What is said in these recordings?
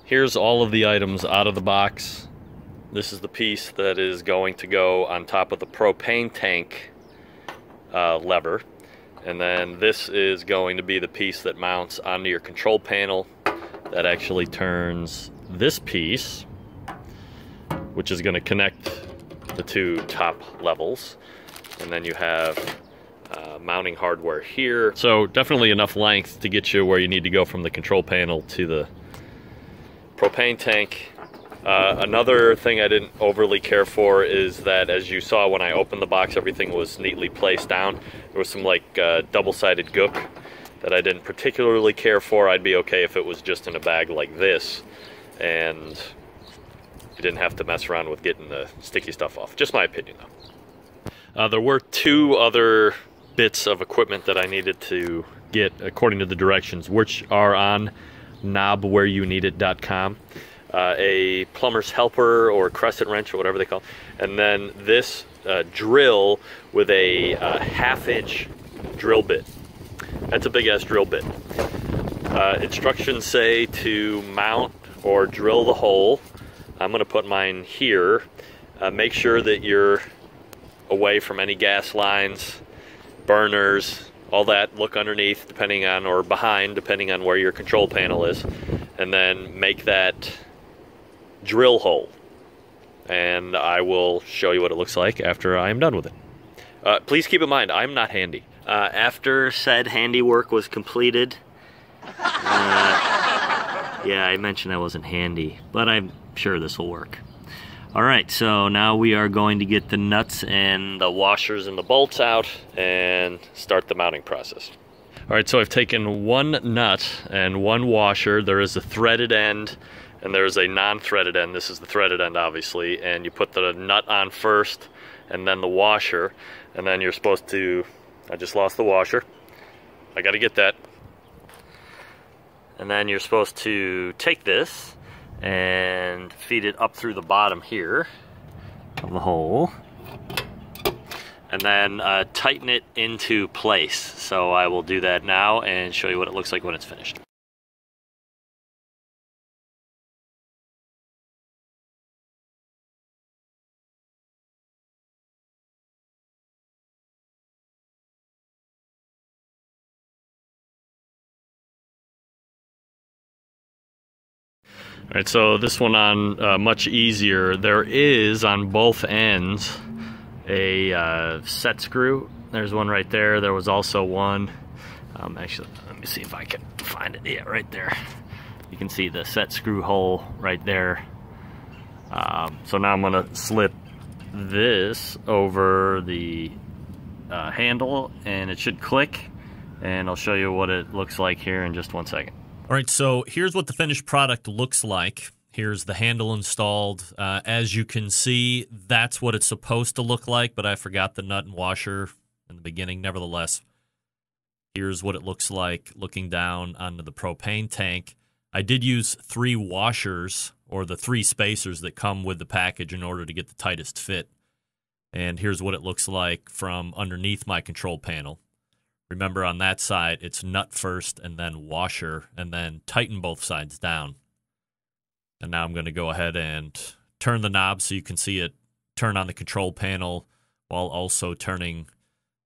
Here's all of the items out of the box. This is the piece that is going to go on top of the propane tank lever. And then this is going to be the piece that mounts onto your control panel that actually turns this piece, which is going to connect the two top levels. And then you have mounting hardware here. So definitely enough length to get you where you need to go from the control panel to the propane tank. Another thing I didn't overly care for is that, as you saw when I opened the box, everything was neatly placed down. There was some like double-sided gook that I didn't particularly care for. I'd be okay if it was just in a bag like this and you didn't have to mess around with getting the sticky stuff off. Just my opinion though. There were two other bits of equipment that I needed to get according to the directions, which are on knobwhereyouneedit.com. A plumber's helper or crescent wrench or whatever they call it, and then this drill with a half-inch drill bit. That's a big-ass drill bit. Instructions say to mount or drill the hole. I'm going to put mine here. Make sure that you're away from any gas lines, burners, all that. Look underneath depending on, or behind depending on where your control panel is, and then make that drill hole. And I will show you what it looks like after I am done with it. Please keep in mind, I'm not handy. After said handiwork was completed, yeah, I mentioned I wasn't handy, but I'm sure this will work. Alright, so now we are going to get the nuts and the washers and the bolts out and start the mounting process. Alright, so I've taken one nut and one washer. There is a threaded end and there's a non-threaded end. This is the threaded end, obviously, and you put the nut on first and then the washer, and then you're supposed to, I just lost the washer, I gotta get that, and then you're supposed to take this and feed it up through the bottom here of the hole, and then tighten it into place. So I will do that now and show you what it looks like when it's finished. All right, so this one on much easier. There is on both ends a set screw. There's one right there. There was also one. Actually, let me see if I can find it. Yeah, right there. You can see the set screw hole right there. So now I'm gonna slip this over the handle and it should click, and I'll show you what it looks like here in just 1 second. All right, so here's what the finished product looks like. Here's the handle installed. As you can see, that's what it's supposed to look like, but I forgot the nut and washer in the beginning. Nevertheless, here's what it looks like looking down onto the propane tank. I did use 3 washers, or the 3 spacers that come with the package, in order to get the tightest fit. And here's what it looks like from underneath my control panel. Remember, on that side, it's nut first and then washer, and then tighten both sides down. And now I'm going to go ahead and turn the knob so you can see it turn on the control panel while also turning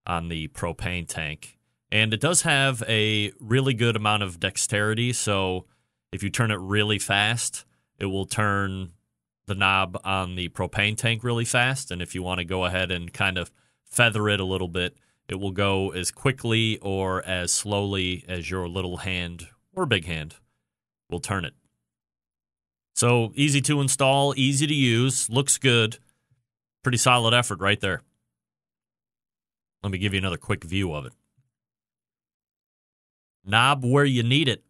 on the propane tank. And it does have a really good amount of dexterity, so if you turn it really fast, it will turn the knob on the propane tank really fast. And if you want to go ahead and kind of feather it a little bit, it will go as quickly or as slowly as your little hand or big hand will turn it. So easy to install, easy to use, looks good. Pretty solid effort right there. Let me give you another quick view of it. Knob where you need it.